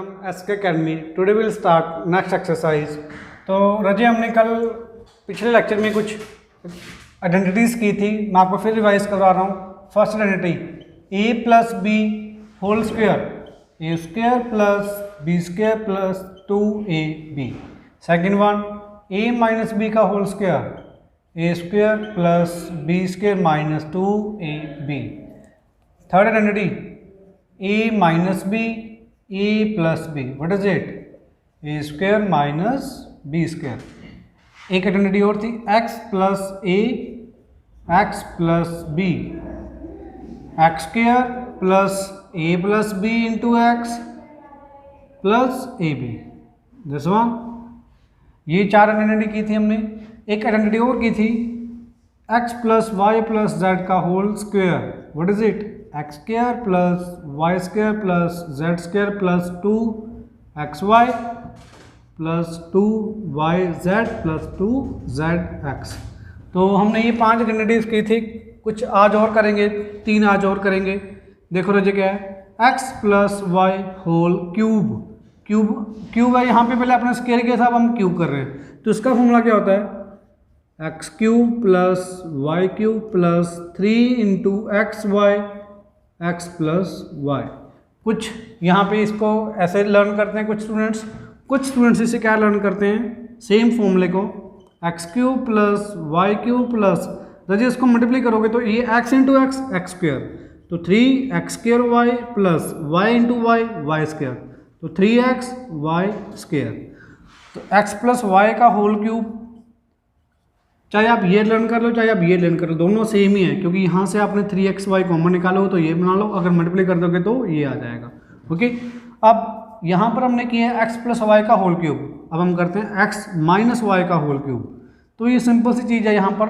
Welcome SK academy. Today will start next exercise. तो रजे हमने कल पिछले लेक्चर में कुछ आइडेंटिटीज़ की थी, मैं आपको फिर रिवाइज करवा रहा हूँ। First identity A plus B whole square, A square plus B square plus 2ab। Second one A minus B का whole square, A square plus B square minus 2ab। Third identity a minus b, a plus b, what is it? a square minus b square। एक identity और थी x plus a, x plus b, x square plus a plus b into x plus ab। This one, ये चार identity की थी हमने। एक identity और की थी x plus y plus z का whole square, what is it? X square plus Y square plus Z square plus 2xy plus 2yz plus 2zx। तो हमने ये पांच आइडेंटिटीज की थी, कुछ आज और करेंगे, तीन आज और करेंगे। देखो रजे क्या है, x plus Y whole cube, cube है यहाँ पे, पहले अपने स्क्वायर किया था, अब हम क्यूब कर रहे हैं। तो इसका फॉर्मूला क्या होता है, x cube plus Y cube plus 3 into x Y x plus Y. कुछ यहाँ पे इसको ऐसे लर्न करते हैं कुछ स्टूडेंट्स इसे क्या लर्न करते हैं, सेम फॉर्मूले को X cube plus Y cube plus, जब इसको मल्टीप्लाई करोगे तो ये x into X X square, तो 3x square Y plus Y into Y Y square, तो 3x वाई स्क्वायर। तो x प्लस वाई का होल क्यूब, चाहे आप ये लर्न कर लो चाहे आप ये लर्न कर लो, दोनों सेम ही है, क्योंकि यहाँ से आपने 3xy कॉमन निकालो तो ये बना लो, अगर मल्टीप्लाई कर दोगे तो ये आ जाएगा। ओके, अब यहाँ पर हमने किया है x प्लस वाई का होल क्यूब, अब हम करते हैं x माइनस वाई का होल क्यूब। तो ये सिंपल सी चीज़ है, यहाँ पर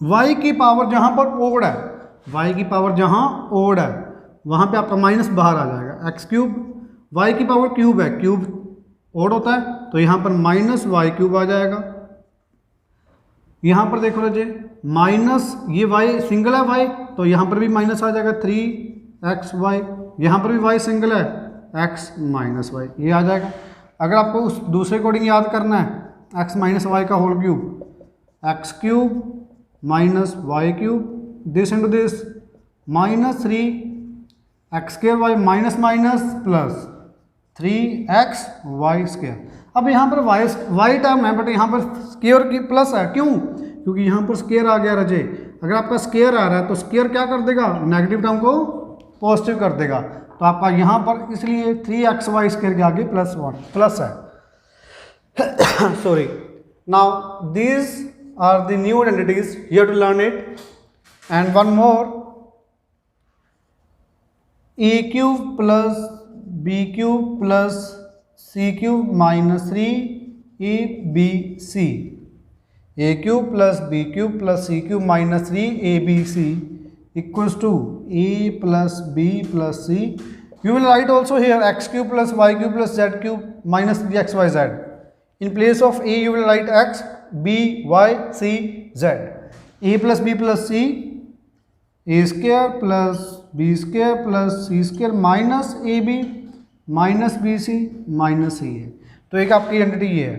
y की पावर जहाँ पर ओड है, y की पावर जहाँ ओड है वहाँ पे आपका माइनस बाहर आ जाएगा। एक्स क्यूब, y की पावर क्यूब है, क्यूब ओड होता है, तो यहाँ पर माइनस वाई क्यूब आ जाएगा। यहाँ पर देखो रजे माइनस, ये y सिंगल है y, तो यहाँ पर भी माइनस आ जाएगा 3xy, यहाँ पर भी y सिंगल है x माइनस वाई, ये आ जाएगा। अगर आपको उस दूसरे कोडिंग याद करना है, x माइनस वाई का whole cube, x cube minus Y cube, this into this minus 3x square Y minus minus plus 3x Y square. अब यहाँ पर वाई टर्म है, बट यहाँ पर स्क्वायर की प्लस है, क्यों? क्योंकि यहाँ पर स्क्वायर आ गया रजे। अगर आपका स्क्वायर आ रहा है तो स्क्वायर क्या कर देगा, नेगेटिव टर्म को पॉजिटिव कर देगा, तो आपका यहाँ पर इसलिए 3xy स्क्वायर के आगे प्लस है। Sorry, now these are the new identities, you have to learn it. And one more, A cube plus B cube plus C cube minus 3abc, A cube plus B cube plus C cube minus 3abc equals to A plus B plus C. You will write also here X cube plus Y cube plus Z cube minus 3xyz। In place of A you will write X B Y C Z. A plus B plus C, A square plus B square plus C square minus A B minus B C minus C है। तो एक आपकी identity ये है।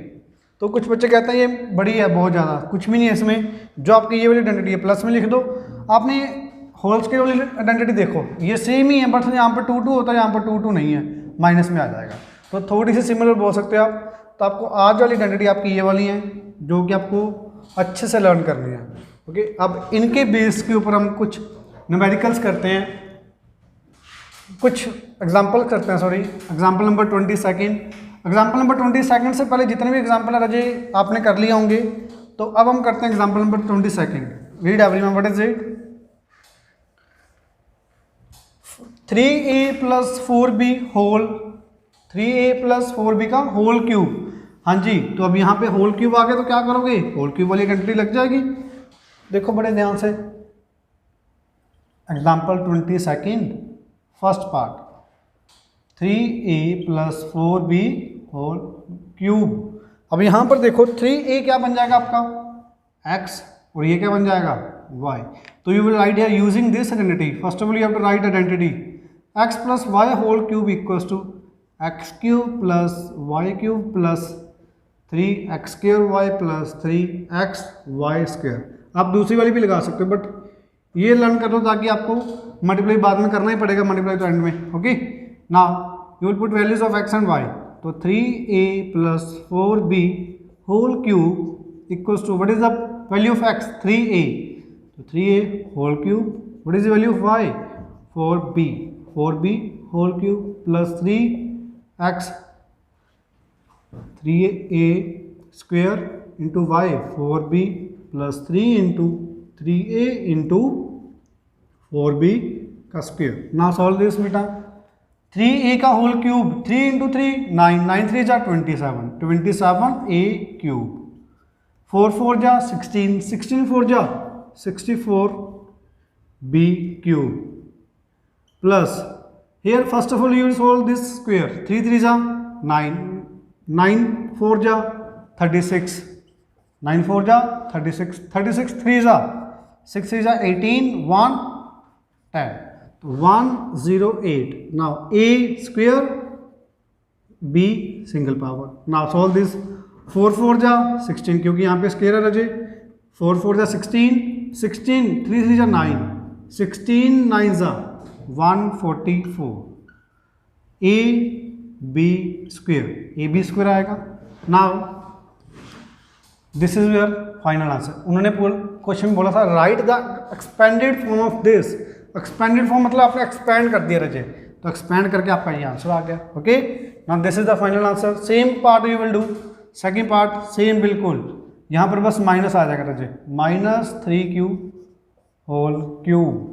तो कुछ बच्चे कहते हैं ये बड़ी है बहुत ज़्यादा, कुछ भी नहीं है इसमें, जो आपकी ये वाली आइडेंटिटी है प्लस में लिख दो। आपने होल स्क्वायर वाली आइडेंटिटी देखो, ये सेम ही है, बट यहाँ पर 2 2 होता है, यहाँ पर 2 2 नहीं है, माइनस में आ जाएगा। तो थोड़ी सी सिमिलर बोल सकते हो आप। तो आपको आज वाली आइडेंटिटी आपकी ये वाली है, जो कि आपको अच्छे से लर्न करनी है। ओके, अब इनके बेस के ऊपर हम कुछ न्यूमेरिकल्स करते हैं, कुछ एग्जाम्पल करते हैं। Sorry, example number 22। Example number 22 से पहले जितने भी एग्जाम्पल है रजे आपने कर लिए होंगे, तो अब हम करते हैं example number 22। Read everyone, what is it? 3a plus 4b whole, 3a plus 4b का होल क्यूब। हाँ जी, तो अब यहाँ पे होल क्यूब आ गया तो क्या करोगे, होल क्यूब वाली आइडेंटिटी लग जाएगी। देखो बड़े ध्यान से, example 22 first part, 3a plus 4b whole cube. अब यहाँ पर देखो 3a क्या बन जाएगा आपका x, और ये क्या बन जाएगा y। तो you will write here using this identity, first of all you have to write identity x plus Y whole cube equals to x cube plus Y cube plus 3x² plus 3x Y square. आप दूसरी वाली भी लगा सकते हो, but ये learn कर लो ताकि आपको मल्टीप्लाई बाद में करना ही पड़ेगा, मल्टीप्लाई तो एंड में। Okay, now you will put values of x and y। तो 3a plus 4b whole cube equals to, what is the value of x? 3a, तो 3a whole cube, what is the value of y? 4b, 4b whole cube plus 3x, 3a square into y, 4b plus 3 into 3a into 4b का square. Now solve this बेटा। 3a का whole cube, 3 into 3 9, 9 3 जा 27, 27a cube, 4 4 जा 16, 16 4 जा 64b cube plus, here first of all you will solve this square, 3 3 जा 9, 9 4 जा 36, 9 4 जा 36, 36 3 जा 6 3 जा 18, 1 10, तो 108। Now a square b single power. Now solve this. 4 4 जा 16, क्योंकि यहाँ पे स्क्वायर है रजे, 4 4 जा 16, 16 3 3 जा 9, 16 9 जा 144, a b square, a b square आएगा। Now this is your final answer. उन्होंने क्वेश्चन में बोला था write the expanded form of this. Expanded form मतलब आपने एक्सपेंड कर दिया रजे, तो एक्सपेंड करके आपका ये आंसर आ गया। Okay, now this is the final answer. Same part you will do, second part same बिल्कुल, यहाँ पर बस माइनस आ जाएगा रजे, -3q होल क्यूब।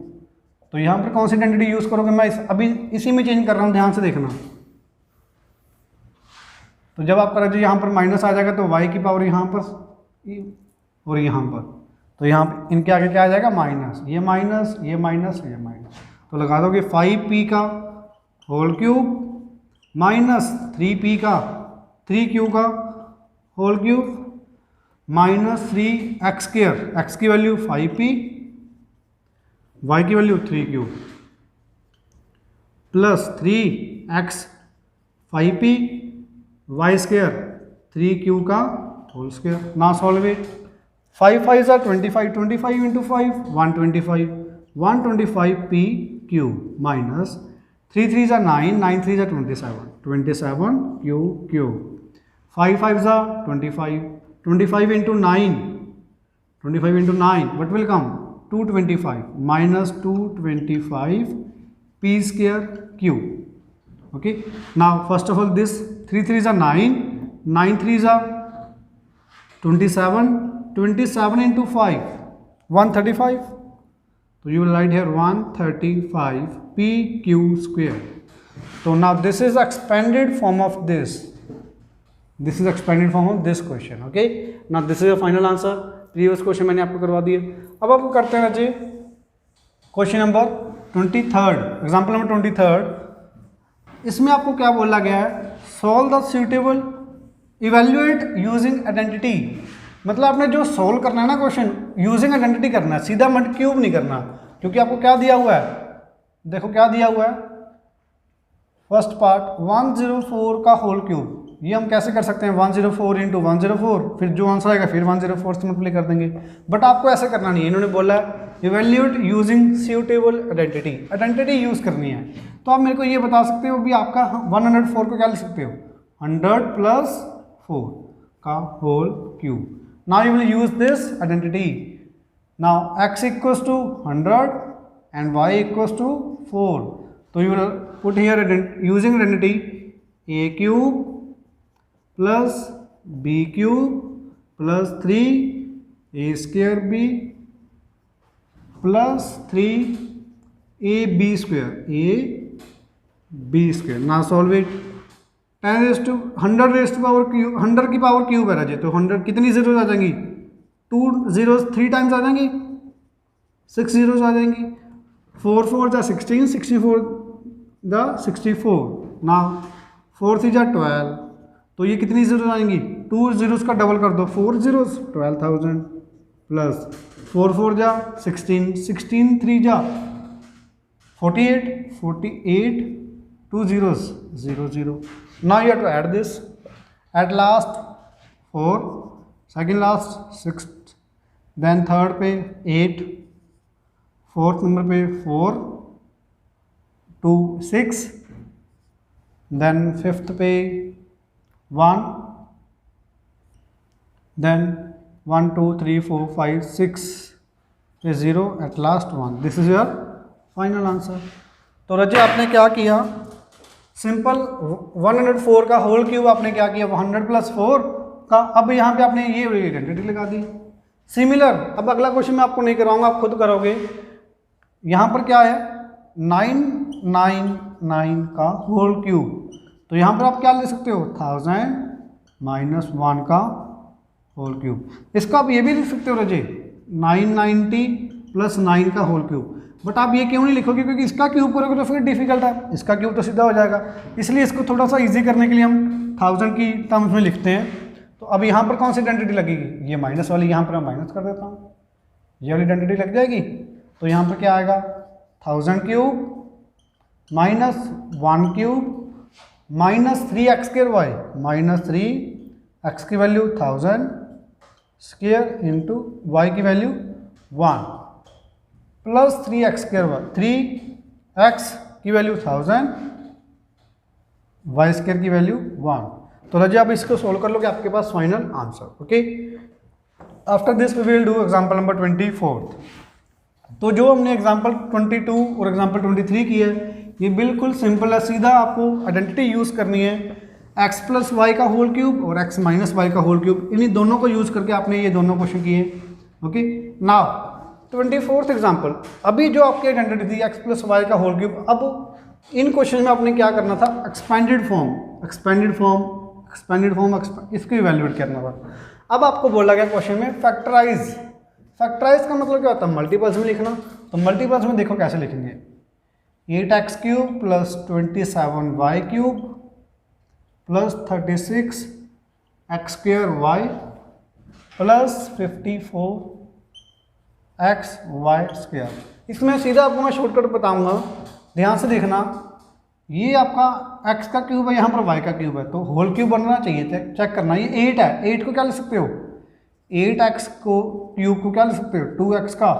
तो यहाँ पर कौन सी आइडेंटिटी यूज करोगे? मैं अभी इसी में चेंज कर रहा हूँ, ध्यान से देखना। तो जब आपका रजे यहाँ पर माइनस आ जाएगा तो y की पावर यहाँ पर और यहाँ पर, तो यहाँ पे इनके आगे क्या आ जाएगा? माइनस, ये माइनस, ये माइनस, ये माइनस। तो लगा दोगे 5p का होल क्यूब माइनस 3p का 3q का whole cube minus 3x², x की वैल्यू 5p, y की value 3q plus 3x 5p, y² 3q का होल स्क्वायर। ना सॉल्व इट। 5 5 जा 25, 25 इंटू 5 125, 125p क्यूब माइनस 3 3 जा 9, 9 3 जा 27, 27q क्यूब, 5 5 जा 25, 25 into 9, 25 into 9 what will come? 225 minus 225p square cube. Okay, now first of all this 3 3 जा 9, 9 3 जा 27, 27 into 5 135, so you will write here 135 pq square. So now this is expanded form of this, this is expanded form of this question. Okay, now this is your final answer. previous question मैंने आपको करवा दिए। अब आपको करते हैं जी question number 23rd, example number 23rd। इसमें आपको क्या बोला गया है? Solve the suitable evaluate using identity. मतलब आपने जो सोल्व करना है ना क्वेश्चन, यूजिंग आइडेंटिटी करना है, सीधा मल्टी क्यूब नहीं करना, क्योंकि आपको क्या दिया हुआ है? देखो क्या दिया हुआ है, फर्स्ट पार्ट 104 का होल क्यूब। ये हम कैसे कर सकते हैं? 104 इंटू 104, फिर जो आंसर आएगा फिर 104 से मल्टीप्लाई कर देंगे। बट आपको ऐसे करना नहीं है, इन्होंने बोला evaluate using suitable identity, identity use करनी है। तो आप मेरे को ये बता सकते हो भी आपका 104 को क्या लिख सकते हो? 100 प्लस 4 का whole cube. Now you will use this identity. Now x equals to 100 and y equals to 4. So you will put here using identity a cube plus b cube plus 3 a square b plus 3 a b square, a b square. Now solve it. 10 raise to 100 raise to power cube, 100 की power cube है राजे, तो 100 कितनी zeros आ जाएंगी? 2 zeros 3 times आ जाएंगी, 6 zeros आ जाएंगी। 4 4 जा 16, 64 जा 64, ना 4 3 जा 12, तो ये कितनी जीरोज आएंगी? 2 zeros का डबल कर दो, 4 zeros 12,000 प्लस 4 4 जा 16, 16 3 जा 48, 48 2 zeros 0 0. Now you have to add this. At last 4, second last 6, then third पे 8, fourth number पे 4 2 6, then fifth पे 1, then 1 2 3 4 5 6 पे 0, at last 1. This is your final answer. तो रजे आपने क्या किया, सिंपल 104 का होल क्यूब आपने क्या किया, 100 प्लस 4 का. अब यहाँ पे आपने ये आइडेंटिटी लगा दी. सिमिलर, अब अगला क्वेश्चन मैं आपको नहीं करवाऊंगा, आप खुद करोगे. यहाँ पर क्या है, 999 का होल क्यूब. तो यहाँ पर आप क्या ले सकते हो, 1000 माइनस 1 का होल क्यूब. इसका आप ये भी लिख सकते हो रजे, 990 प्लस 9 का होल क्यूब. बट आप ये क्यों नहीं लिखोगे, क्योंकि इसका क्यूब करोगे तो फिर डिफिकल्ट है, इसका क्यूब तो सीधा हो जाएगा. इसलिए इसको थोड़ा सा इजी करने के लिए हम 1000 की टर्म्स में लिखते हैं. तो अब यहाँ पर कौन सी आइडेंटिटी लगेगी, ये माइनस वाली, यहाँ पर मैं माइनस कर देता हूँ, ये वाली आइडेंटिटी लग जाएगी. तो यहाँ पर क्या आएगा, 1000 cube minus 1 cube minus 3x square Y, minus 3x की वैल्यू 1000 स्क्वायर इंटू वाई की value 1 plus 3x square Y, 3x की वैल्यू 1000, वाई स्क्वायर की वैल्यू 1. तो रजे आप इसको सोल्व कर लोगे, आपके पास final answer. Okay, after this we will do example number 24. तो जो हमने एग्जांपल 22 और एग्जांपल 23 की है, ये बिल्कुल सिंपल है. सीधा आपको आइडेंटिटी यूज़ करनी है, x प्लस वाई का होल क्यूब और x माइनस वाई का होल क्यूब. इन्हीं दोनों को यूज़ करके आपने ये दोनों क्वेश्चन किए. Okay, now 24th example. अभी जो आपकी आइडेंटिटी थी x प्लस वाई का होल क्यूब, अब इन क्वेश्चन में आपने क्या करना था, एक्सपेंडेड फॉर्म इसको इवेल्युएट करना था. अब आपको बोला गया क्वेश्चन में फैक्टराइज का मतलब क्या होता है, मल्टीपल्स में लिखना. तो मल्टीपल्स में देखो कैसे लिखेंगे, 8x cube plus 27y cube plus 36x square Y plus 54x y square. इसमें सीधा आपको मैं शॉर्टकट बताऊंगा, ध्यान से देखना. ये आपका x का क्यूब है, यहाँ पर y का क्यूब है, तो होल क्यूब बनना चाहिए, चेक करना. ये 8 है, 8 को क्या लिख सकते हो, 8x को क्यूब को क्या लिख सकते हो, 2x का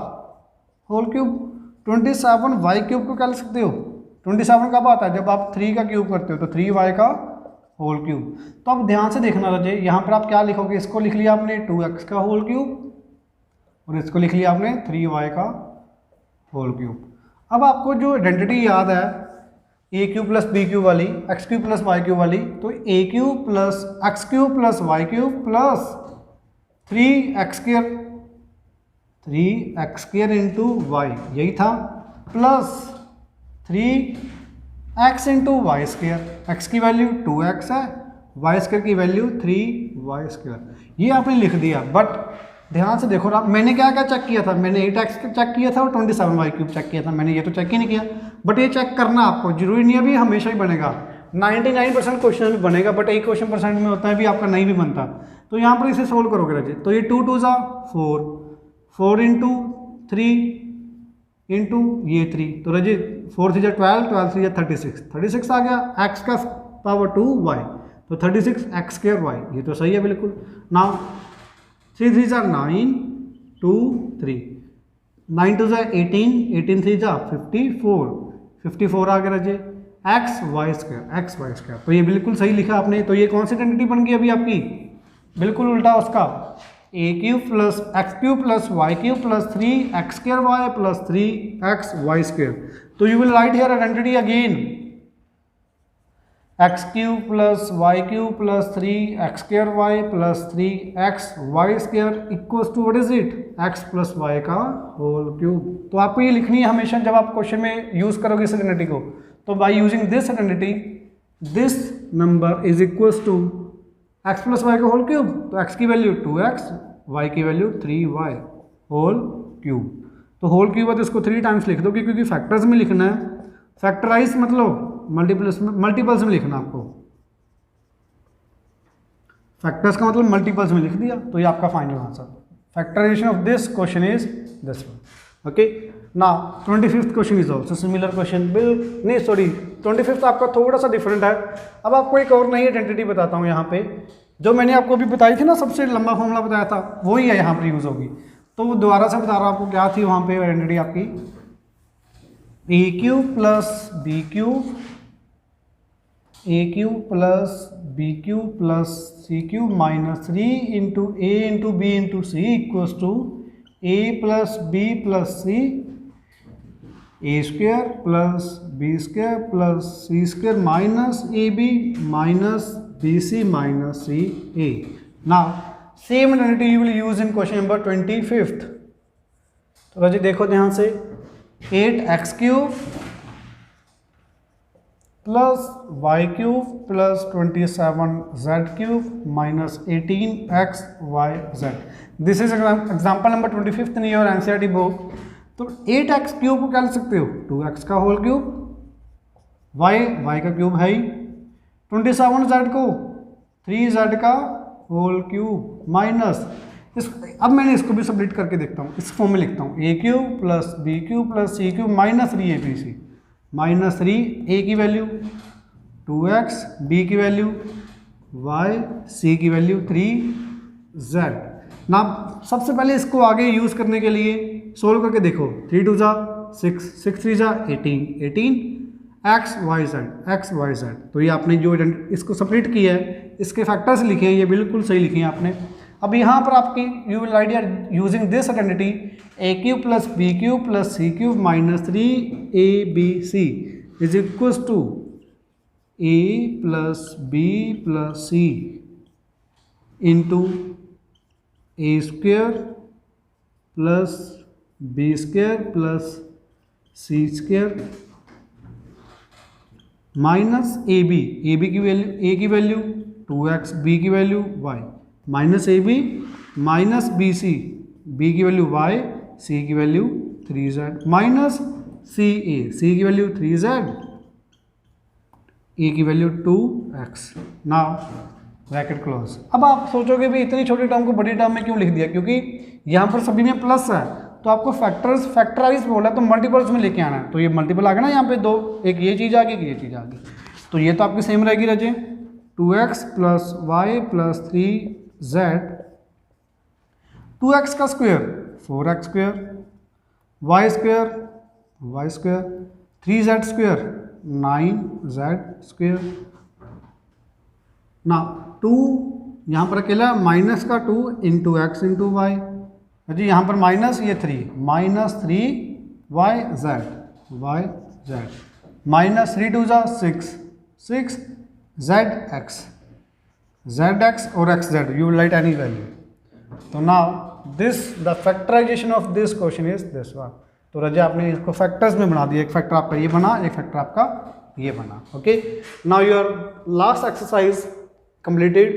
होल क्यूब. 27y क्यूब को क्या लिख सकते हो, 27 कब आता है, जब आप 3 का क्यूब करते हो, तो 3y का होल क्यूब. तो अब ध्यान से देखना रजे, यहाँ पर आप क्या लिखोगे, इसको लिख लिया आपने 2x का होल क्यूब और इसको लिख लिया आपने 3y का होल क्यूब. अब आपको जो आइडेंटिटी याद है A cube plus B cube वाली, X cube plus Y cube वाली, तो ए cube plus X cube plus Y cube plus 3x square into Y, यही था, plus 3x into Y square. X की वैल्यू 2x है, Y square की value 3y square. ये आपने लिख दिया. बट ध्यान से देखो ना, मैंने क्या क्या चेक किया था, मैंने 8x चेक किया था और 27y क्यूब चेक किया था. मैंने ये तो चेक ही नहीं किया. बट ये चेक करना आपको जरूरी नहीं है भी हमेशा ही बनेगा. 99% क्वेश्चन में बनेगा, बट 1% में होता है भी आपका नहीं भी बनता. तो यहाँ पर इसे सोल्व करोगे रजे, तो ये 2 2 ज़ा 4 इंटू 3 इंटू ये 3, तो रजे 4 3 ज़ा 12 3 ज़ा 36 आ गया. x का पावर 2 y, तो 36x स्क्वायर वाई, ये तो सही है बिल्कुल. नाउ 3 3 ज़ा 9 2 3, 9 2 ज़ा 18 3 ज़ा 54 आ गया रजे. एक्स वाई स्क्वायर, तो ये बिल्कुल सही लिखा आपने. तो ये कौन सी आइडेंटिटी बन गई अभी आपकी, बिल्कुल उल्टा उसका, A cube plus X cube plus Y cube plus 3x square Y plus 3x Y square. तो you will write here identity again, X cube plus Y cube plus 3x square Y plus 3x Y square equals to what is it, x plus Y का whole cube. तो आपको ये लिखनी है हमेशा जब आप क्वेश्चन में यूज करोगे इस आइडेंटिटी को. तो by using this identity, this number is equals to x plus Y का होल क्यूब, तो x की वैल्यू 2x, y की वैल्यू 3y होल क्यूब. तो होल क्यूब है तो इसको 3 टाइम्स लिख दो, क्योंकि फैक्टर्स में लिखना है. फैक्टराइज मतलब मल्टीपल्स में लिखना आपको. फैक्टर्स का मतलब मल्टीपल्स में लिख दिया, तो ये आपका final answer. Factorization of this question is this one. Okay ना 25th question is also similar question. नहीं सॉरी 25th आपका थोड़ा सा डिफरेंट है। अब आपको एक और नई आइडेंटिटी बताता हूँ यहाँ पे, जो मैंने आपको अभी बताई थी ना, सबसे लंबा फॉर्मूला बताया था, वही है यहाँ पर यूज़ होगी। तो दोबारा से बता रहा हूँ आपको, क्या थी वहाँ पे आइडेंटिटी आपकी, A cube plus B cube, A cube plus B cube plus C cube minus 3 into A into B into C equals to A plus B plus C, A square plus B square plus C square minus A B minus B C minus C A. Now same identity you will use in question number 25th। तो जी देखो ध्यान से, 8x cube plus Y cube plus 27z cube minus 18x y z. This is example number 25th in your NCERT book. तो 8x cube को क्या लिख सकते हो, 2x का होल क्यूब, y का क्यूब है ही, 27z को 3z का होल क्यूब माइनस अब मैंने इसको भी सब्लिट करके देखता हूँ, इस फॉर्म में लिखता हूँ, A cube plus B cube plus C cube minus 3ab minus 3 A की वैल्यू 2x, बी की वैल्यू y, सी की वैल्यू 3z। ना सबसे पहले इसको आगे यूज़ करने के लिए सोल्व करके देखो, 3 2 जा 6, 6 3 जा 18, 18 x y z। तो ये आपने जो इसको सपरेट किया है, इसके फैक्टर्स लिखे हैं, ये बिल्कुल सही लिखे हैं आपने। अब यहाँ पर आपकी you will write using this identity, A cube plus B cube plus C cube minus 3abc is equals to A plus B plus C into A square plus B square plus C square minus A B की value, A की value 2x, B की value y minus A B minus B C, B की value y, C की value 3z minus सी ए, सी की value 3z, ए की value 2x। Now bracket close. अब आप सोचोगे भी इतनी छोटी टर्म को बड़ी टर्म में क्यों लिख दिया, क्योंकि यहाँ पर सभी में प्लस है, तो आपको फैक्टराइज बोला है तो मल्टीपल्स में लेके आना है। तो ये मल्टीपल आ गया ना यहाँ पे दो, एक ये चीज़ आ गई, एक ये चीज़ आ गई, तो ये तो आपकी सेम रहेगी रजे, 2x plus Y plus 3z, 2x का square 4x square, y square 3z square 9z square. ना 2 यहाँ पर अकेला माइनस का 2 इंटू एक्स इंटू वाई जी, यहाँ पर माइनस ये 3 माइनस 3 वाई जेड माइनस 3 2 जा 6 जेड एक्स और X Z, you write any value. तो now this the factorisation of this question is this one. तो रजा आपने इसको फैक्टर्स में बना दिया, एक फैक्टर आपका ये बना, एक फैक्टर आपका ये बना। Okay, now your last exercise completed.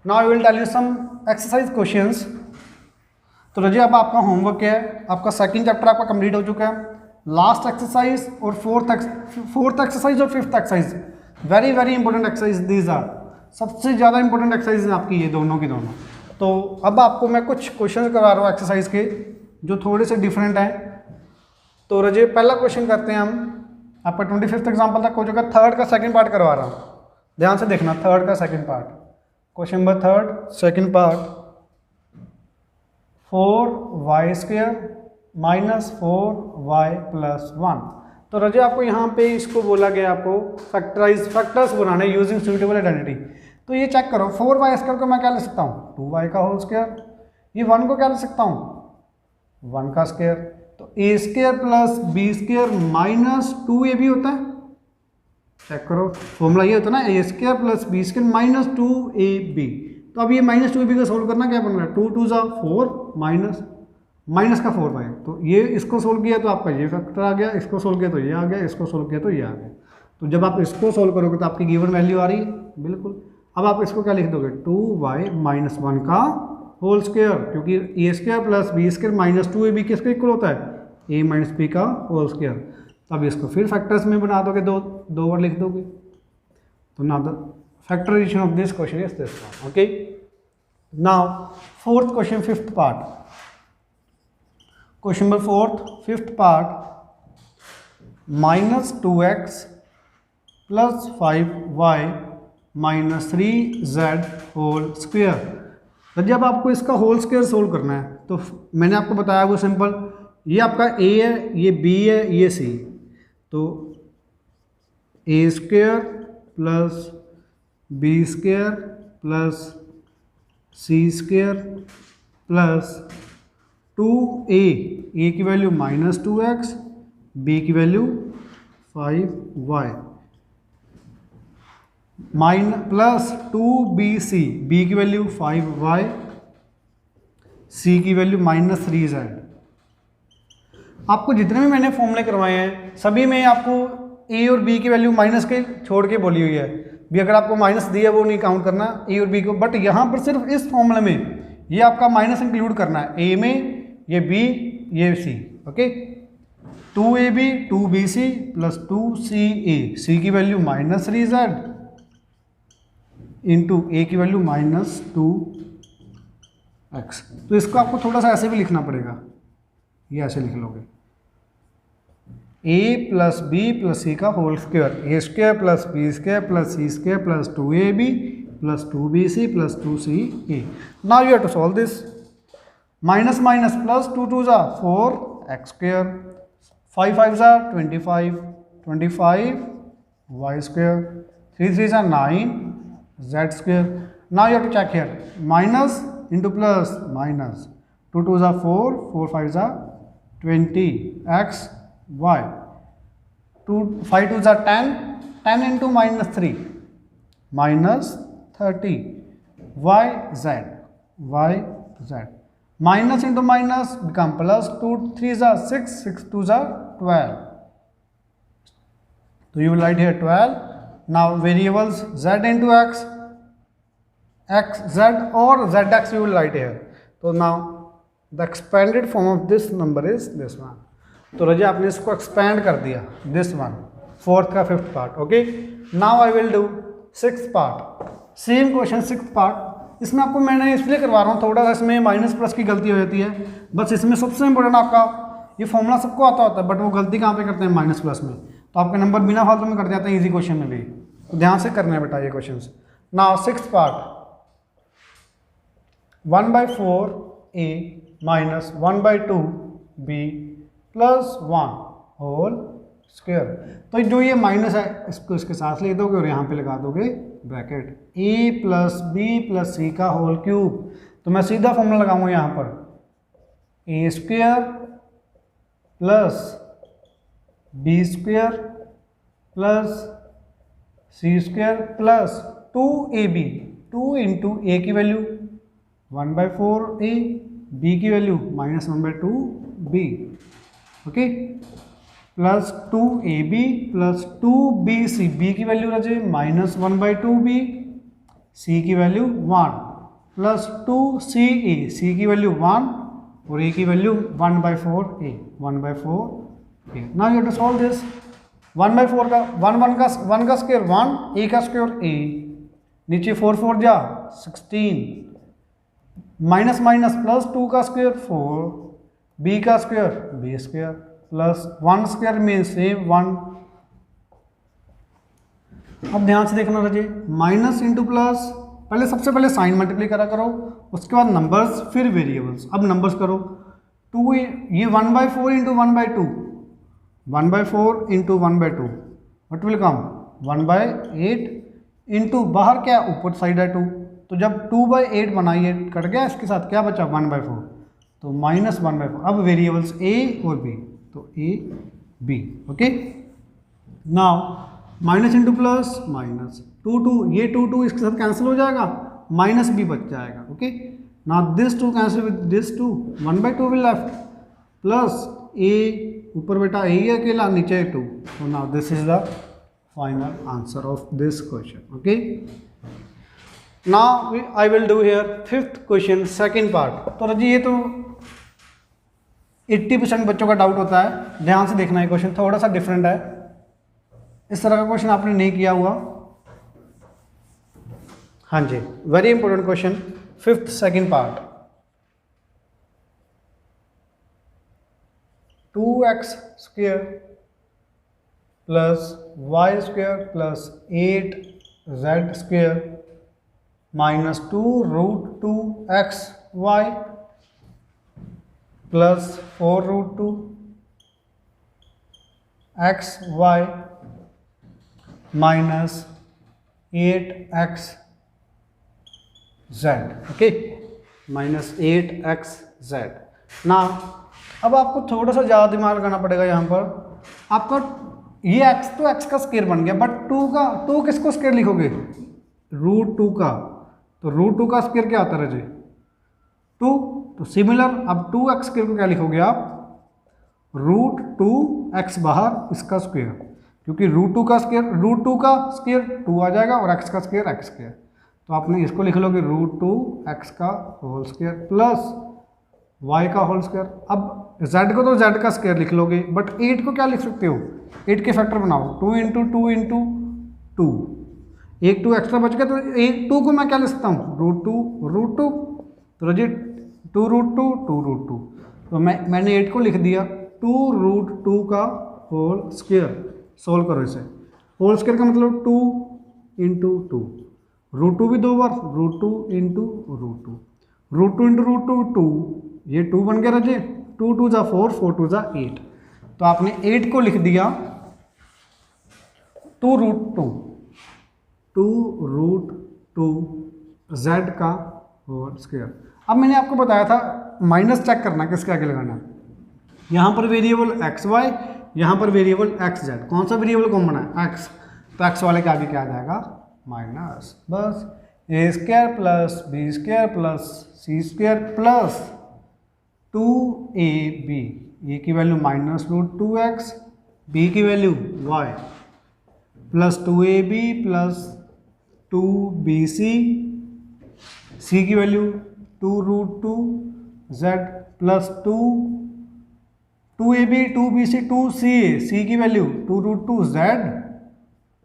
Now I will tell you some exercise questions. तो रजी अब आपका होमवर्क क्या है, आपका सेकंड चैप्टर आपका कंप्लीट हो चुका है। लास्ट एक्सरसाइज और फोर्थ एक्सरसाइज और fifth exercise, very very important exercise these are, सबसे ज़्यादा इंपॉर्टेंट एक्सरसाइज आपकी ये दोनों की दोनों। तो अब आपको मैं कुछ क्वेश्चन करवा रहा हूँ एक्सरसाइज के, जो थोड़े से डिफरेंट हैं। तो रजी पहला क्वेश्चन करते हैं हम, आपका 25th एग्जाम्पल तक हो चुका, थर्ड का सेकेंड पार्ट करवा रहा हूँ, ध्यान से देखना, थर्ड का second part, question number third second part, 4y square minus 4y plus 1। तो रजे आपको यहाँ पे इसको बोला गया आपको फैक्टर्स बनाने यूजिंग सूटेबल आइडेंटिटी। तो ये चेक करो, 4y स्क्वायर को मैं क्या ले सकता हूँ, 2y का होल स्क्वायर, ये 1 को क्या ले सकता हूँ, 1 का स्क्वायर। तो a square plus b square minus 2ab होता है, चेक करो फॉर्मूला ये होता है ना, A square plus B square minus 2ab। तो अब ये माइनस 2ab का सोल्व करना, क्या बन रहा है, 2 2 जा 4 माइनस का 4y। तो ये इसको सोल्व किया तो आपका ये फैक्टर आ गया, इसको सोल्व किया तो ये आ गया, इसको सोल्व किया तो ये आ गया। तो जब आप इसको सोल्व करोगे तो आपकी गिवन वैल्यू आ रही है बिल्कुल। अब आप इसको क्या लिख दोगे, 2y माइनस 1 का होल स्क्वायर, क्योंकि A square plus B square minus 2ab किसके इक्वल होता है, a माइनस बी का होल स्क्वायर। अब इसको फिर फैक्टर्स में बना दोगे, दो बार लिख दोगे। तो now the factorisation of this question is this one. Okay, now fourth question fifth part, question number fourth fifth part, -2x + 5y - 3z whole square. तो जब आपको इसका होल स्क्वायर सोल्व करना है तो मैंने आपको बताया वो सिंपल, ये आपका a है, ये b है, ये c, तो a² + b² + c² + 2a, a की वैल्यू -2x, b की value 5y plus 2bc, b की वैल्यू 5y, c की वैल्यू -3z। आपको जितने भी मैंने फॉर्मूले करवाए हैं सभी में आपको a और b की वैल्यू माइनस के छोड़ के बोली हुई है, भी अगर आपको माइनस दिया वो नहीं काउंट करना a और b को, बट यहाँ पर सिर्फ इस फॉर्मूले में ये आपका माइनस इंक्लूड करना है, a में ये b ये c, okay. 2ab 2bc + 2ca, c की वैल्यू -3z इंटू a की वैल्यू -2x। तो इसको आपको थोड़ा सा ऐसे भी लिखना पड़ेगा, ये ऐसे लिख लोगे, a + b + c का whole square, a² + b² + c² + 2ab + 2bc + 2ca। Now you have to solve this. Minus minus plus 2 2 ज़ा 4x², 5 5 ज़ा 25, 25 y², 3 3 ज़ा 9 z²। Now you have to check here, minus into plus minus, 2 2 ज़ा 4, 4 5 ज़ा 20 x y, 5 2 ज़ा 10, 10 into -3 -30 y z, minus into minus become plus, 2 3 ज़ा 6, 6 2 ज़ा 12, तो you will write here 12। Now variables z into x z और zx you will write here. So now the expanded form of this number is this one. तो रजे आपने इसको expand कर दिया, this one, fourth का fifth part, okay. Now I will do sixth part, same question sixth part. इसमें आपको मैंने इसलिए करवा रहा हूँ, थोड़ा सा इसमें माइनस प्लस की गलती हो जाती है, बस इसमें सबसे इंपॉर्टेंट आपका ये फॉर्मूला सबको आता होता है, बट वो गलती कहाँ पे करते हैं, माइनस प्लस में, तो आपके नंबर बिना फालतू में कट जाते हैं इजी क्वेश्चन में भी, तो ध्यान से करना है बेटा ये question. Now sixth part, 1/4a - 1/2b + 1 whole square. तो जो ये माइनस है इसको इसके साथ ले दोगे और यहाँ पे लगा दोगे ब्रैकेट, a + b + c का होल क्यूब। तो मैं सीधा फॉर्मूला लगाऊंगा यहाँ पर, a² + b² + c² + 2ab, 2 इंटू a की वैल्यू 1/4a, b की value -1/2b, okay, plus 2ab + 2bc, b की वैल्यू रहे -1/2b, c की वैल्यू 1, प्लस 2ca, c की वैल्यू 1 और a की value 1/4a, 1/4a। Now you have to solve this. 1/4 का 1 का स्क्वायर 1, a का स्क्वायर a, नीचे 4 4 जा 16, माइनस माइनस प्लस 2 का स्क्वायर 4, b का स्क्वायर b² प्लस 1 स्क्वायर में से 1। अब ध्यान से देखना रहिए, माइनस इंटू प्लस, पहले सबसे पहले साइन मल्टीप्लाई करा करो, उसके बाद नंबर्स, फिर वेरिएबल्स। अब नंबर्स करो, 2 ये 1/4 into 1/2, 1/4 into 1/2 what will come 1/8 into बाहर क्या ऊपर साइड है 2, तो जब 2/8 बनाइए कट गया, इसके साथ क्या बचा 1/4, तो -1/4। अब वेरिएबल्स a और b, तो a b, okay. Now minus into plus minus, 2 2, ये 2 2 इसके साथ कैंसिल हो जाएगा, माइनस b बच जाएगा, okay. Now this 2 cancel with this 2, 1/2 will left, plus a ऊपर बेटा a ही अकेला, नीचे 2, तो now this is the final answer of this question, okay. Now I will do here fifth question second part। तो रजी ये तो 80% बच्चों का डाउट होता है, ध्यान से देखना है, क्वेश्चन थोड़ा सा डिफरेंट है, इस तरह का क्वेश्चन आपने नहीं किया हुआ। हाँ जी, very important question, 5th second part. 2x square plus Y square plus 8z square minus 2 root 2x Y plus 4 root 2 x Y minus 8x z, okay, minus 8x z ना। अब आपको थोड़ा सा ज़्यादा दिमाग लगाना पड़ेगा यहाँ पर। आपका ये x तो x का स्क्वायर बन गया, बट 2 किसको स्क्वायर लिखोगे? रूट 2 का। तो रूट 2 का स्क्वायर क्या आता है जी? 2। तो सिमिलर अब 2x स्क्वायर को क्या लिखोगे आप? रूट 2x बाहर इसका स्क्वायर, क्योंकि रूट 2 का स्क्वायर 2 आ जाएगा और x का स्क्वायर x स्क्वायर। तो आपने इसको लिख लोगे रूट 2x का होल स्क्वायर प्लस y का होल स्क्वायर। अब z को तो z का स्क्वायर लिख लोगे, बट 8 को क्या लिख सकते हो? 8 के फैक्टर बनाओ, 2 इंटू 2 इंटू 2, एक 2 एक्स्ट्रा बच गया, तो 2 को मैं क्या लिख सकता हूँ? रूट 2। तो रजिए 2 रूट 2। तो मैंने 8 को लिख दिया 2 रूट 2 का होल स्क्वायर। सोल्व करो इसे। होल स्क्वायर का मतलब 2 इंटू 2, रूट 2 भी 2 बार, root 2 into root 2, root 2 into root 2 2, ये 2 बन गया रजे। 2 2 जा 4, 4 2 जा 8। तो आपने 8 को लिख दिया 2 रूट 2 z का होल स्क्वायर। अब मैंने आपको बताया था माइनस चेक करना किसके आगे लगाना। यहाँ पर वेरिएबल एक्स वाई, यहाँ पर वेरिएबल एक्स जेड, कौन सा वेरिएबल कॉमन है? एक्स। तो एक्स वाले के आगे क्या आ जाएगा? माइनस। बस A square plus B square plus C square plus 2ab, A की value minus root 2x, B की value y plus 2ab plus 2bc, C की value 2 root 2z plus 2ab 2bc 2ca, सी की value 2 root 2z,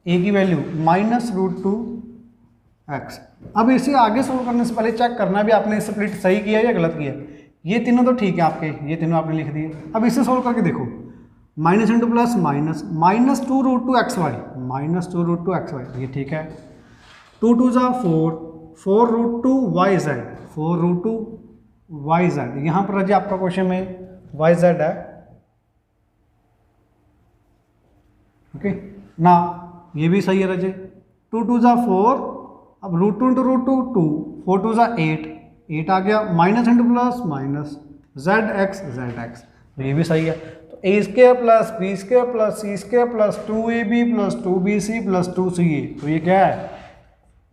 ए की value minus root 2x। अब इसे आगे solve करने से पहले चेक करना भी आपने स्प्लिट सही किया या गलत किया। ये तीनों तो ठीक है आपके, ये तीनों आपने लिख दिए। अब इसे सोल्व करके देखो, minus into plus minus, minus 2 root 2x y, minus 2 root 2x y, ये ठीक है। 2 2 जा 4, 4 root 2 y z, 4 root 2 y z. यहाँ पर रजिए आपका क्वेश्चन में वाई जेड है, ओके ना, ये भी सही है रजिए। 2 2 जा 4, अब रूट 2 इंटू रूट 2 2, 4 2 जा 8 आ गया, minus into plus minus Z X, तो ये भी सही है। तो A square plus B square plus C square plus 2ab plus 2bc plus 2ca, तो ये क्या है?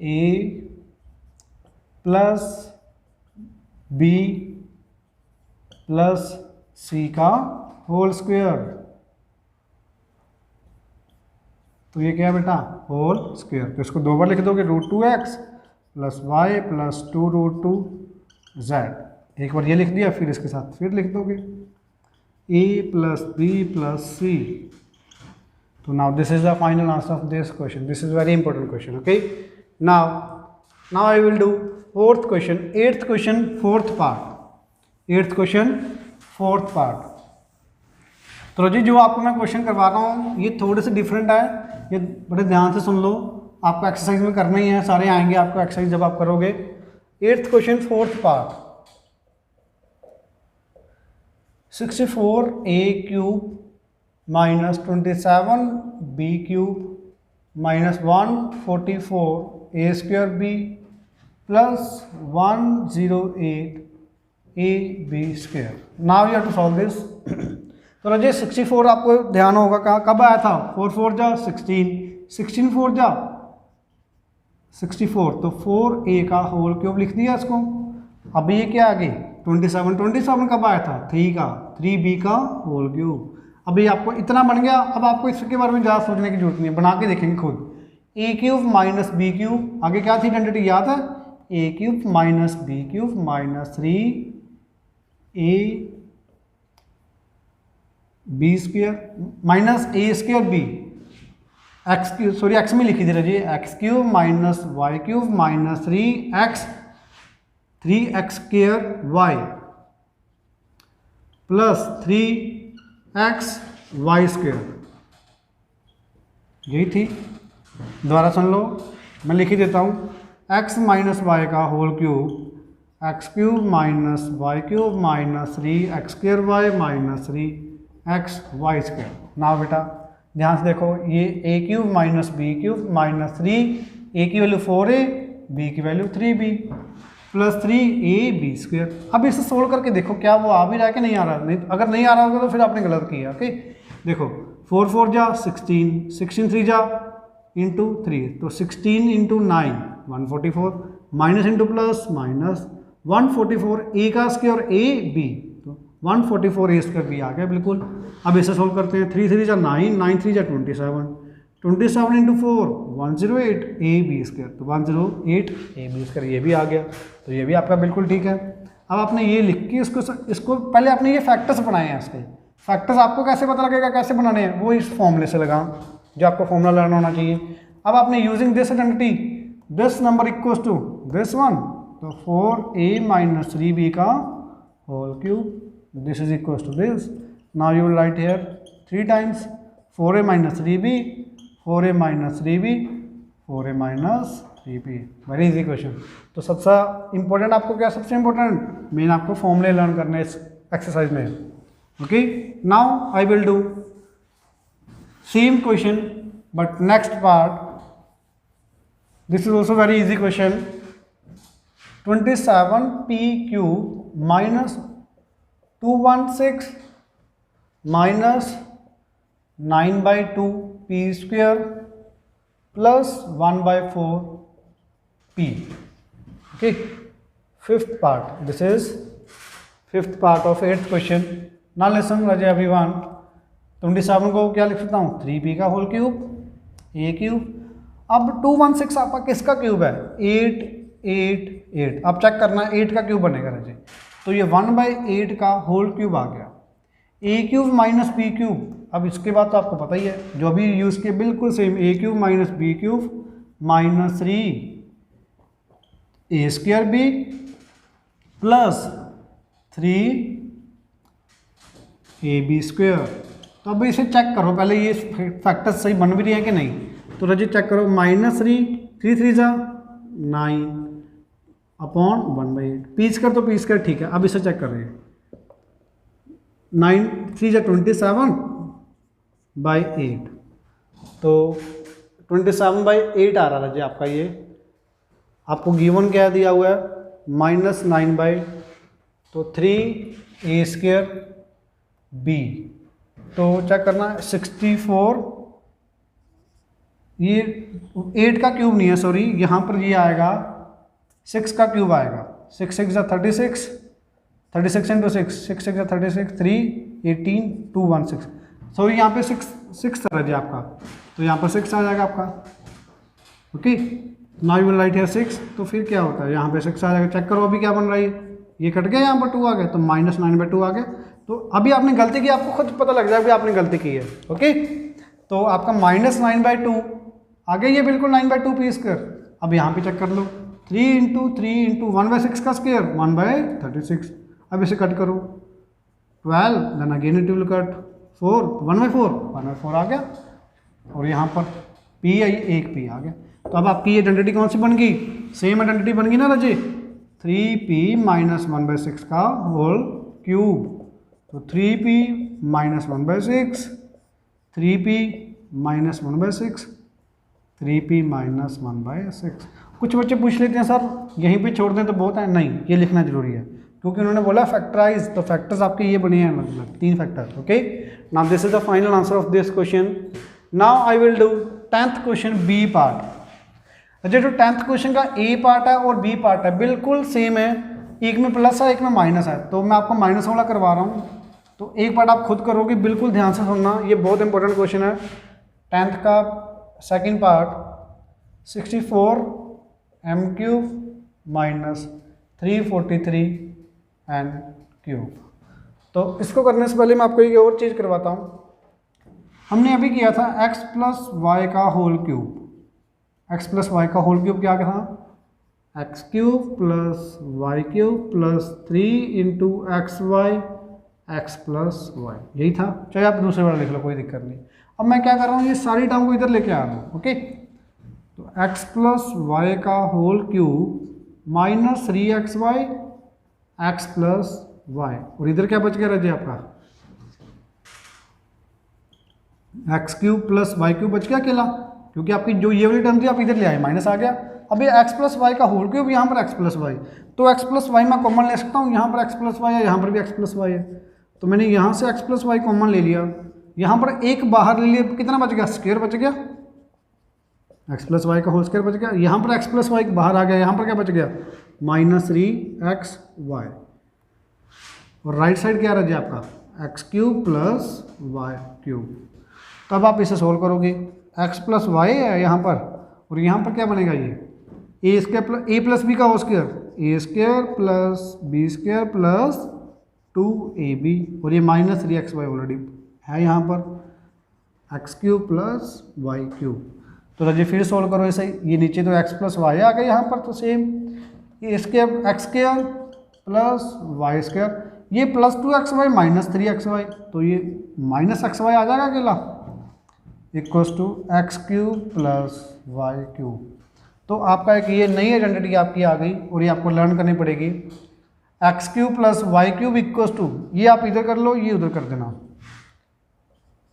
ए प्लस बी प्लस सी का होल स्क्वायर, तो ये क्या है बेटा? Whole square. तो इसको 2 बार लिख दोगे, root 2x plus Y plus 2 root 2z। एक बार ये लिख दिया, फिर इसके साथ फिर लिख दोगे a प्लस बी प्लस सी। तो now this is the final answer of this question. This is very important question, okay. Now I will do fourth question, eighth question fourth part, eighth question fourth part. तो जी जो आपको मैं question करवा रहा हूँ ये थोड़े से डिफरेंट है, ये बड़े ध्यान से सुन लो, आपको एक्सरसाइज में करना ही है, सारे आएंगे आपको एक्सरसाइज जब आप करोगे। Eighth question fourth part, 64a cube minus 27b cube minus 144a square b plus 108ab square. Now you have to solve this. तो रजे 64 आपको ध्यान होगा कहाँ कब आया था? 4 4 जा 16, 16 4 जा 64, तो 4a का होल क्यूब लिख दिया इसको। अब ये क्या आ गई? 27, 27 कब आया था? 3 का, 3b का होल क्यूब। अभी आपको इतना बन गया, अब आपको इसके बारे में ज़्यादा सोचने की जरूरत नहीं है, बना के देखेंगे खुद। a cube minus B cube, आगे क्या थी आइडेंटिटी याद है? a cube minus B cube minus 3a b square minus a square b, x cube, sorry x में लिखी दे रही है, x cube minus Y cube minus 3x square Y plus 3 x Y square, यही थी। दोबारा सुन लो, मैं लिख ही देता हूँ, एक्स माइनस वाई का whole cube, x cube minus Y cube minus 3 X square Y minus 3 x Y square. ना बेटा ध्यान से देखो, ये A cube minus B cube minus 3, A की वैल्यू 4a, बी की value 3b plus 3ab square. अब इसे सोल्व करके देखो क्या वो आ भी रहा है कि नहीं आ रहा। नहीं, अगर नहीं आ रहा होगा तो फिर आपने गलत किया। ओके देखो 4 4 जा 16, 16 3 जा इंटू 3, तो 16 into 9 144, minus into plus minus 144 ए का स्क्वायर ए बी, तो 144 ए स्क्वायर बी आ गया बिल्कुल। अब इसे सोल्व करते हैं, 3 3 जा 9, 9 3 जा 27, 27 इंटू 4 108 ए बी स्क्वायर, तो 108 ए बी स्क्वायर ये भी आ गया, तो ये भी आपका बिल्कुल ठीक है। अब आपने ये लिख के इसको पहले आपने ये फैक्टर्स बनाए हैं। इसके फैक्टर्स आपको कैसे पता लगेगा कैसे बनाने हैं, वो इस फॉर्मूले से लगा जो आपको फॉर्मूला लर्न होना चाहिए। अब आपने using this identity, this number equals to this one, तो 4a माइनस 3b का whole cube, this is equals to this. Now you will write here 3 times 4a minus 3b, 4a minus 3b, 4a minus 3b। Very easy question. तो सबसे important आपको क्या, सबसे important main आपको फॉर्मूले learn करने इस एक्सरसाइज में। Okay now I will do same question but next part. This is also very easy question. 27p cube minus 216 minus 9/2 p square plus 1/4 p। Okay fifth part, this is fifth part of 8th question. ना listen राजे everyone, 27 को क्या लिख सकता हूँ, 3p का whole cube, a cube. अब 216 आपका किसका क्यूब है, 8 8 8। अब चेक करना है 8 का क्यूब बनेगा राजे, तो ये 1/8 का होल क्यूब आ गया, a cube minus b cube. अब इसके बाद तो आपको पता ही है जो अभी यूज़ किए बिल्कुल same, a cube minus b cube minus 3 a square b plus 3 ab square. तो अब इसे चेक करो पहले, ये फैक्टर्स सही बन भी रही है कि नहीं। तो रजी चेक करो, माइनस 3 3 जा 9 अपॉन 1/8, पीस कर तो पीस कर ठीक है। अब इसे चेक कर रहे हैं, 9 3 जा 27/8, तो 27/8 आ रहा है जी आपका। ये आपको गिवन क्या दिया हुआ है, माइनस 9/, तो 3a स्क्वायर b। तो चेक करना 64, ये 8 का क्यूब नहीं है सॉरी, यहाँ पर ये आएगा 6 का क्यूब आएगा। 6 6 जा 36, 36 इंटू 6, 6 6 जा 36, 3 18 216। सॉरी यहाँ पे 6 तरह जी आपका, तो यहाँ पर 6 आ जाएगा आपका। Okay now you will write here 6। तो फिर क्या होता है, यहाँ पे 6 आ जाएगा। चेक करो अभी क्या बन रहा है, ये कट गया, यहाँ पर 2 आ गया, तो माइनस 9/2 आ गया। तो अभी आपने गलती की, आपको खुद पता लग जाएगा कि आपने गलती की है। ओके तो आपका माइनस 9/2 आ गया, ये बिल्कुल 9/2 पी स्क्वायर। अब यहाँ पे चेक कर लो, 3 इंटू 3 इंटू 1/6 का स्क्वायर 1/36। अब इसे कट करो 12, then again it will cut 4, 1/4 आ गया, और यहाँ पर पी आई 1p आ गया। तो अब आपकी ये आइडेंटिटी कौन सी बन गई, सेम आइडेंटिटी बन गई ना राजे, 3p माइनस 1/6 का होल क्यूब। तो 3p minus 1/6, 3p minus 1/6, 3p minus 1/6। कुछ बच्चे पूछ लेते हैं सर यहीं पे छोड़ दें तो बहुत है, नहीं ये लिखना जरूरी है क्योंकि उन्होंने बोला फैक्टराइज, तो फैक्टर्स आपके ये बने हैं, मतलब 3 factor. Okay now this is the final answer of this question. Now I will do 10th question b part. अच्छा जो 10th क्वेश्चन का ए पार्ट है और बी पार्ट है बिल्कुल सेम है, एक में प्लस है एक में माइनस है, तो मैं आपको माइनस वाला करवा रहा हूँ। तो एक पार्ट आप खुद करोगे, बिल्कुल ध्यान से सुनना, ये बहुत इंपॉर्टेंट क्वेश्चन है। 10th का second part 64m³ minus 343 n³। तो इसको करने से पहले मैं आपको एक और चीज़ करवाता हूँ। हमने अभी किया था x प्लस वाई का whole cube. x plus Y का होल क्यूब क्या था, x³ plus y³ plus 3 into x y x plus y, यही था। चाहे आप दूसरे वाला लिख लो, कोई दिक्कत नहीं। अब मैं क्या कर रहा हूँ, ये सारी टर्म को इधर लेके आ रहा हूँ। ओके, तो एक्स प्लस वाई का whole cube minus 3xy x plus y, और इधर क्या बच गया रजे आपका, x cube plus Y cube बच गया अकेला, क्योंकि आपकी जो ये वाली टर्म थी आप इधर ले आए, माइनस आ गया। अब ये एक्स प्लस वाई का होल क्यूब, यहाँ पर एक्स प्लस वाई, तो एक्स प्लस वाई मैं कॉमन ले सकता हूँ, यहाँ पर एक्स प्लस वाई है, यहाँ पर भी एक्स प्लस वाई है, तो मैंने यहाँ से एक्स प्लस वाई कॉमन ले लिया, यहाँ पर एक बाहर ले लिया, कितना बच गया, स्क्वायर बच गया, एक्स प्लस वाई का होल स्क्वायर बच गया, यहाँ पर एक्स प्लस वाई बाहर आ गया, यहाँ पर क्या बच गया, माइनस 3x वाई, और राइट साइड क्या रह गया आपका, x cube plus Y cube. तब आप इसे सोल्व करोगे, एक्स प्लस वाई है यहाँ पर, और यहाँ पर क्या बनेगा, ये A square A plus B का होल स्क्वायर, ए square plus B square plus 2ab, और ये माइनस 3x वाई ऑलरेडी है यहाँ पर, x cube plus Y cube. तो रजिए फिर सोल्व करो ऐसे ही, ये नीचे तो x प्लस वाई आ गया यहाँ पर, तो सेम ये square x square plus Y square, ये प्लस 2xy माइनस 3xy, तो ये माइनस xy आ जाएगा अकेला, equals to x cube plus Y cube. तो आपका एक ये नई आइडेंटिटी आपकी आ गई, और ये आपको लर्न करनी पड़ेगी, x cube plus Y cube equals to, ये आप इधर कर लो, ये उधर कर देना,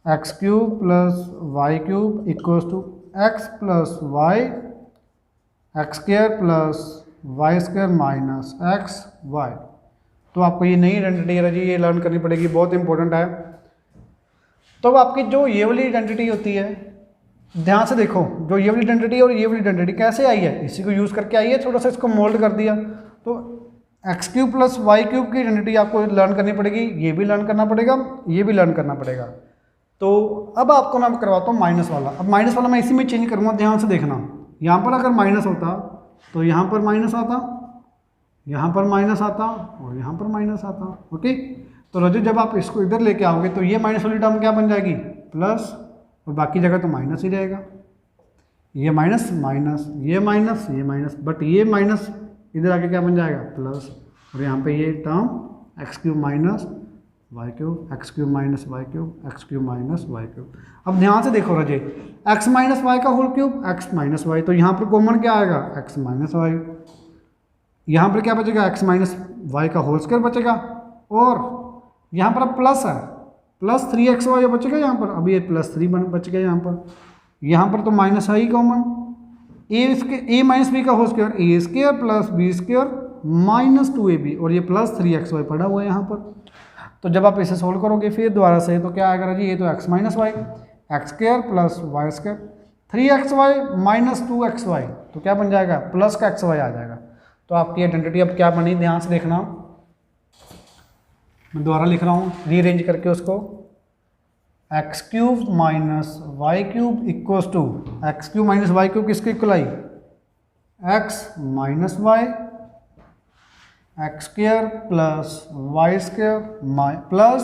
x cube plus Y cube equals to x plus y x square plus Y square minus x y. तो आपको ये नई आइडेंटिटी है जी, ये लर्न करनी पड़ेगी, बहुत इंपॉर्टेंट है। तो अब आपकी जो ये वाली आइडेंटिटी होती है, ध्यान से देखो, जो ये वाली आइडेंटिटी और ये वाली आइडेंटिटी कैसे आई है, इसी को यूज़ करके आई है, थोड़ा सा इसको मोल्ड कर दिया। तो x cube plus Y cube की आइडेंटिटी आपको लर्न करनी पड़ेगी, ये भी लर्न करना पड़ेगा, ये भी लर्न करना पड़ेगा। तो अब आपको मैं करवाता हूँ माइनस वाला। अब माइनस वाला मैं इसी में चेंज करूँगा, ध्यान से देखना, यहाँ पर अगर माइनस होता तो यहाँ पर माइनस आता, यहाँ पर माइनस आता, और यहाँ पर माइनस आता। ओके, तो रजू जब आप इसको इधर लेके आओगे तो ये माइनस वाली टर्म क्या बन जाएगी, प्लस, और बाकी जगह तो माइनस ही रहेगा, ये माइनस माइनस, ये माइनस, ये माइनस, बट ये माइनस इधर आके क्या बन जाएगा, प्लस, और यहाँ पे ये term x cube minus Y cube, x cube minus Y cube, x cube minus Y cube. अब ध्यान से देखो रजे, एक्स माइनस वाई का whole cube, x minus y, तो यहाँ पर कॉमन क्या आएगा, एक्स माइनस वाई, यहाँ पर क्या बचेगा, एक्स माइनस वाई का होल स्क्वायर बचेगा, और यहाँ पर अब प्लस है, प्लस 3xy बचेगा यहाँ पर, अब ये प्लस 3 बच गया यहाँ पर तो माइनस है ही कॉमन, ए माइनस बी का होल स्क्वायर, ए square plus B square minus 2ab, और ये प्लस 3xy पड़ा हुआ है यहाँ पर। तो जब आप इसे सोल्व करोगे फिर दोबारा से, तो क्या आएगा जी, ये तो x minus y, x square plus Y square, 3xy minus 2xy, तो क्या बन जाएगा, प्लस का xy आ जाएगा। तो आपकी आइडेंटिटी अब क्या बनी, ध्यान से देखना, मैं दोबारा लिख रहा हूँ रीअरेंज करके उसको, x cube minus Y cube equals to, x cube minus Y cube किसके इक्वल आई, x minus y x square plus Y square plus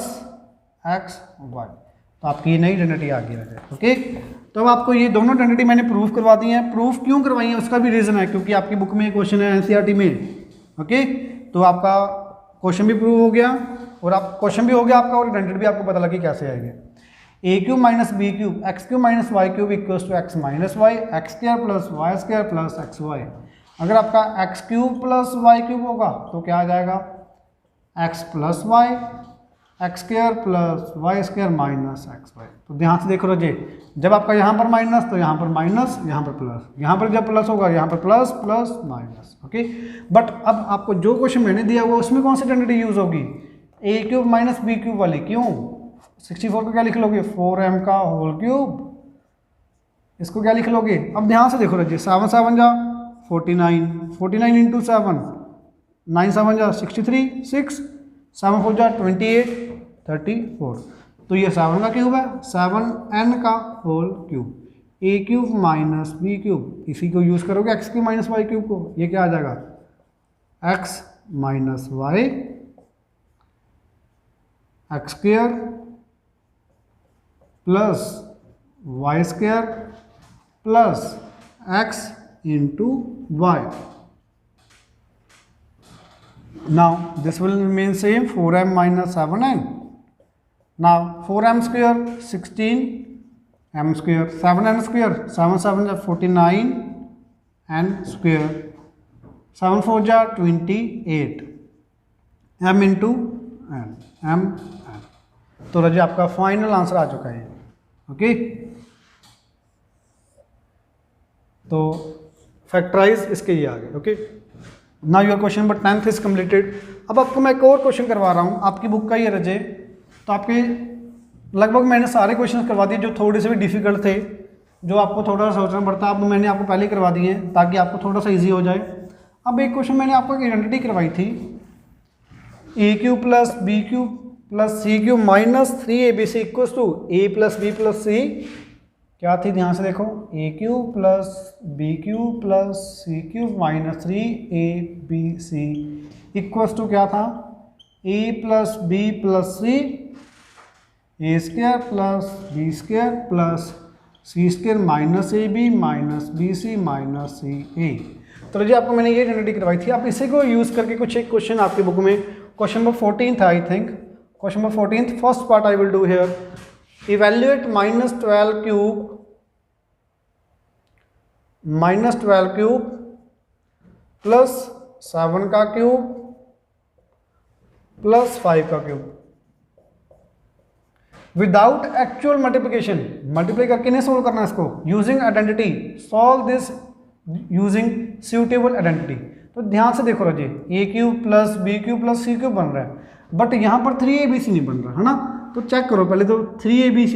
x y. तो आपकी ये नई आइडेंटिटी आ गई है। ओके, तो अब आपको ये दोनों आइडेंटिटी मैंने प्रूफ करवा दी है। प्रूफ क्यों करवाई है उसका भी रीज़न है, क्योंकि आपकी बुक में क्वेश्चन है एनसीईआरटी में। ओके, तो आपका क्वेश्चन भी प्रूव हो गया, और आप क्वेश्चन भी हो गया आपका, और आइडेंटिटी भी आपको पता लगी कैसे आएगी। A cube minus B cube x cube minus Y cube equals to x minus y x square plus Y square plus x y. अगर आपका x cube plus Y cube होगा तो क्या आ जाएगा, x plus y x square plus Y square minus x y. तो ध्यान से देखो रजे, जब आपका यहाँ पर माइनस तो यहाँ पर माइनस, यहाँ पर प्लस, यहाँ पर जब प्लस होगा यहाँ पर plus plus minus. Okay, but अब आपको जो क्वेश्चन मैंने दिया हुआ उसमें कौन सी आइडेंटिटी यूज होगी, ए क्यूब माइनस बी क्यूब वाली। क्यों, 64 को क्या लिख लोगे, 4m का होल क्यूब, इसको क्या लिख लोगे। अब ध्यान से देखो रजे, 7 7 जा 49, 49 इंटू 7, 9 7 जा 63, 6 7 4 जा 28, 34। तो ये 7 का क्यूब है, 7n का होल क्यूब, ए क्यूब माइनस बी क्यूब, इसी को यूज़ करोगे x cube minus Y cube को, ये क्या आ जाएगा, x minus y x square plus Y square plus x into y. Now this will remain same, 4m minus 7n Now 4m square 16 m square, 7n square 7 7 जा 49 n square, 7 4 जा 28 m into n m n। तो रजी आपका final answer आ चुका है। Okay, तो factorise इसके ये आ गए। Okay, now your question number 10th is completed. अब आपको मैं एक और क्वेश्चन करवा रहा हूँ, आपकी बुक का ये रजे, तो आपके लगभग मैंने सारे क्वेश्चन करवा दिए जो थोड़े से भी डिफिकल्ट थे, जो आपको थोड़ा सा सोचना पड़ता, अब मैंने आपको पहले ही करवा दिए हैं ताकि आपको थोड़ा सा ईजी हो जाए। अब एक क्वेश्चन मैंने आपको एक आइडेंटिटी करवाई थी, a cube plus b cube plus c cube minus 3abc equals to A plus B plus c, क्या थी ध्यान से देखो, a cube plus b cube plus c cube minus 3abc equals to क्या था, a plus B plus C A square plus B square plus C square minus A B minus B C minus C a. तो जी आपको मैंने ये identity करवाई थी। आप इसी को यूज़ करके कुछ एक क्वेश्चन आपकी बुक में, क्वेश्चन नंबर 14 था I think, question number 14 first part I will do here, evaluate -12 cube plus 7 का क्यूब प्लस 5 का cube without actual multiplication, multiply करके नहीं सोल्व करना इसको, using identity, solve this using suitable identity. तो ध्यान से देखो रजी, a cube plus B cube plus C cube बन रहा है, बट यहाँ पर 3abc नहीं बन रहा है ना। तो चेक करो पहले तो 3abc,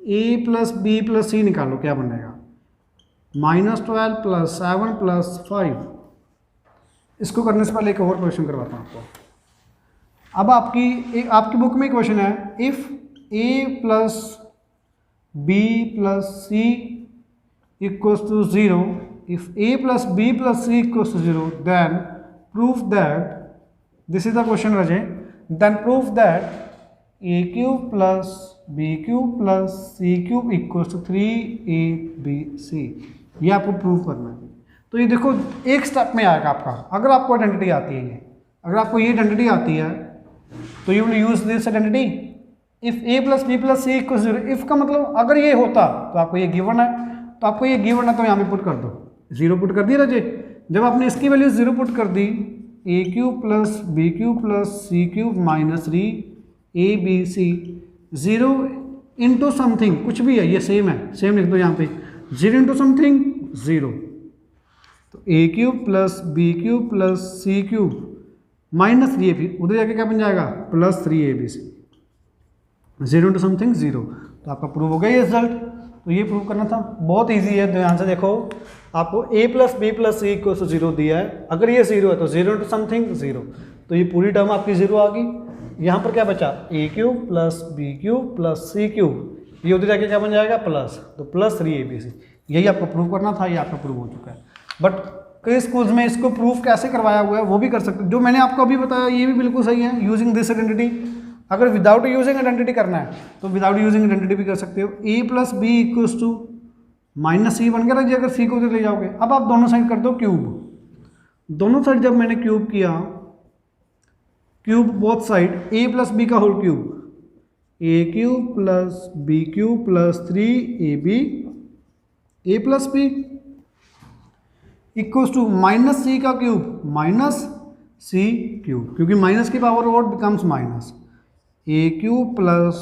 ए प्लस बी प्लस सी निकालो क्या बनेगा, -12 प्लस 7 प्लस 5। इसको करने से पहले एक और क्वेश्चन करवाता हूँ आपको। अब आपकी बुक में क्वेश्चन है, if a plus B plus c equals to 0, if a plus b plus c equals to 0, then prove that, this is the question Rajay, then prove that a cube plus b cube plus c cube equals to 3abc। ये आपको prove करना है। तो ये देखो एक step में आएगा आपका, अगर आपको आइडेंटिटी आती है, ये अगर आपको ये आइडेंटिटी आती है तो you will use this identity, if a plus B plus c equals 0। If का मतलब अगर ये होता तो आपको ये गिवन है, तो आपको ये गिवन है तो यहाँ पे पुट कर दो, 0 पुट कर दिया रजे। जब आपने इसकी वैल्यू 0 पुट कर दी, a cube plus B cube plus C cube minus 3abc, 0 into something कुछ भी है, ये सेम है, सेम लिख दो यहाँ पे, 0 इंटू समथिंग 0। तो ए cube plus B cube plus सी क्यूब माइनस 3ab, उधर जाके क्या बन जाएगा, प्लस 3abc, 0 इंटू समथिंग 0। तो आपका प्रूव हो गया ये रिजल्ट। तो ये प्रूव करना था, बहुत इजी है। ध्यान से देखो, आपको a plus B plus c equal to 0 दिया है, अगर ये 0 है तो 0 इंटू समथिंग 0, तो ये पूरी टर्म आपकी 0 आ गई। यहाँ पर क्या बचा, a cube plus B cube plus C cube, ये उधर जाके क्या बन जाएगा, प्लस, तो प्लस 3abc। यही आपको प्रूव करना था, ये आपका प्रूव हो चुका है। बट कई स्कूल्स में इसको प्रूफ कैसे करवाया हुआ है वो भी कर सकते, जो मैंने आपको अभी बताया ये भी बिल्कुल सही है, यूजिंग दिस आइडेंटिटी। अगर विदाउट यूजिंग आइडेंटिटी करना है तो विदाउट यूजिंग आइडेंटिटी भी कर सकते हो। A plus b equals to minus c बन गया, अगर सी को उधर ले जाओगे। अब आप दोनों साइड कर दो क्यूब, दोनों साइड जब मैंने क्यूब किया, cube both side, a plus B का whole cube, A cube plus B cube plus 3ab a plus b equals to minus c का क्यूब माइनस सी क्यूब, क्योंकि माइनस की power what becomes minus, a cube plus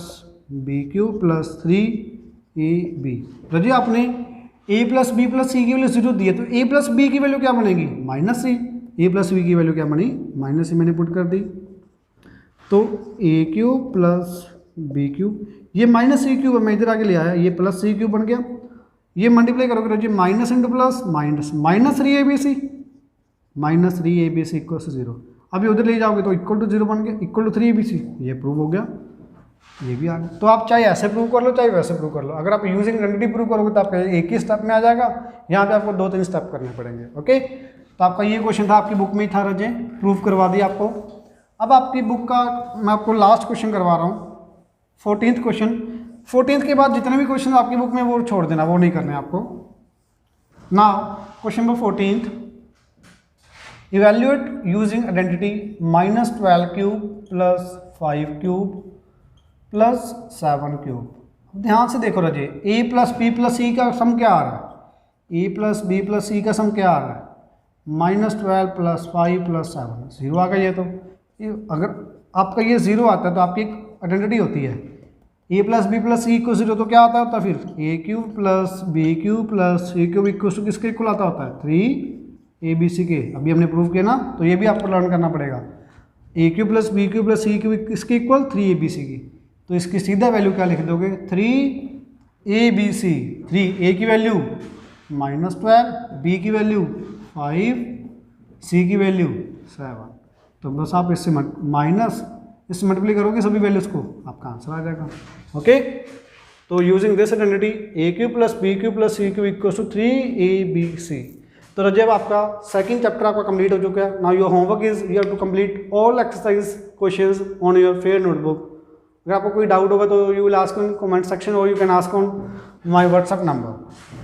B cube plus 3ab। तो जी आपने a plus B plus c की value 0 दी है, तो ए प्लस बी की वैल्यू क्या बनेगी, माइनस सी, ए प्लस बी की वैल्यू क्या बनी, माइनस सी, मैंने पुट कर दी। तो ए क्यूब प्लस बी क्यूब, ये माइनस सी क्यूब है, मैं इधर आके ले आया, ये प्लस सी क्यूब बन गया। ये मल्टीप्लाई करोगे तो जी minus into plus minus, minus 3abc equal to 0। अभी उधर ले जाओगे तो इक्वल टू 0 बन गया, इक्वल टू 3abc, ये प्रूव हो गया, ये भी आ गया। तो आप चाहे ऐसे प्रूव कर लो चाहे वैसे प्रूव कर लो। अगर आप यूजिंग आइडेंटिटी प्रूव करोगे तो आपका एक ही स्टेप में आ जाएगा, यहाँ पे आपको 2-3 स्टेप करने पड़ेंगे। ओके, तो आपका ये क्वेश्चन था, आपकी बुक में ही था रजे, प्रूव करवा दिया आपको। अब आपकी बुक का मैं आपको लास्ट क्वेश्चन करवा रहा हूँ, 14th क्वेश्चन। 14th के बाद जितने भी क्वेश्चन आपकी बुक में वो छोड़ देना, वो नहीं करने आपको। ना question number 14th, evaluate using identity -12 cube plus 5 cube plus 7 cube. ध्यान से देखो रजे, ए प्लस बी प्लस सी का सम क्या आ रहा है, ए प्लस बी प्लस सी का सम क्या आ रहा है, -12 प्लस 5 प्लस 7, 0 आ गया। ये तो ये अगर आपका ये 0 आता है तो आपकी एक आइडेंटिटी होती है, ए प्लस बी प्लस सी को 0, तो क्या आता होता है फिर a cube plus B cube plus C cube equal to किसके इक्वल आता होता है 3abc के। अभी हमने प्रूव किया ना, तो ये भी आपको लर्न करना पड़ेगा। A cube plus B cube plus C cube किसके इक्वल 3abc की। तो इसकी सीधा वैल्यू क्या लिख दोगे 3abc। 3 ए की वैल्यू -12, बी की वैल्यू 5, सी की वैल्यू 7। तो बस आप इससे इससे मल्टीप्लाई करोगे सभी वैल्यूज़ को, आपका आंसर आ जाएगा। ओके, तो using this identity A cube plus B cube plus C cube equal to 3abc। तो रजब आपका सेकंड चैप्टर आपका कंप्लीट हो चुका है। Now your homework is you have to complete all exercise questions on your fair notebook. अगर आपको कोई doubt होगा तो you will ask in comment section और you can ask on my WhatsApp number.